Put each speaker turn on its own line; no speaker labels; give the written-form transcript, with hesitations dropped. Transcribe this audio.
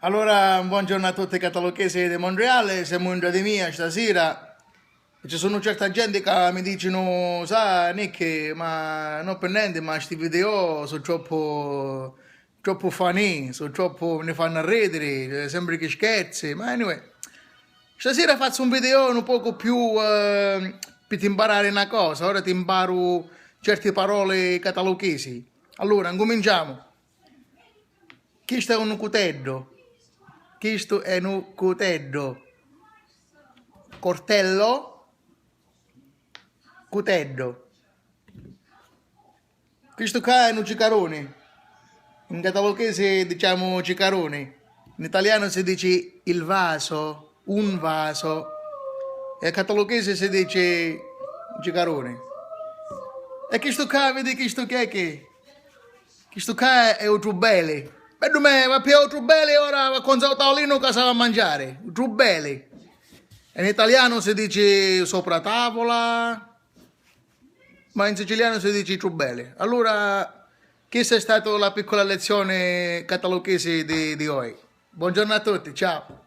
Allora, buongiorno a tutti i catalogesi di Montreal, siamo in di mia stasera. Ci sono certa gente che mi dicono, sai, Nick, ma non per niente, ma questi video sono troppo funny, sono troppo, mi fanno ridere, sembra che scherzi, ma anyway. Stasera faccio un video un poco più per ti imparare una cosa, ora ti imparo certe parole catalogesi. Allora, cominciamo. Questo è un cutello. Questo è un cutello. Cortello, cutello. Questo qua è un cicarone. In catalogese diciamo cicarone. In italiano si dice il vaso, un vaso. E in catalogese si dice cicarone. E questo qua, vedi questo che è che? Questo qua è un trubele. Vedo me, va più un trubele ora con il tavolino che sa a mangiare. Un trubele. In italiano si dice sopra tavola, ma in siciliano si dice trubele. Allora, questa è stata la piccola lezione catalogese di oggi. Buongiorno a tutti, ciao.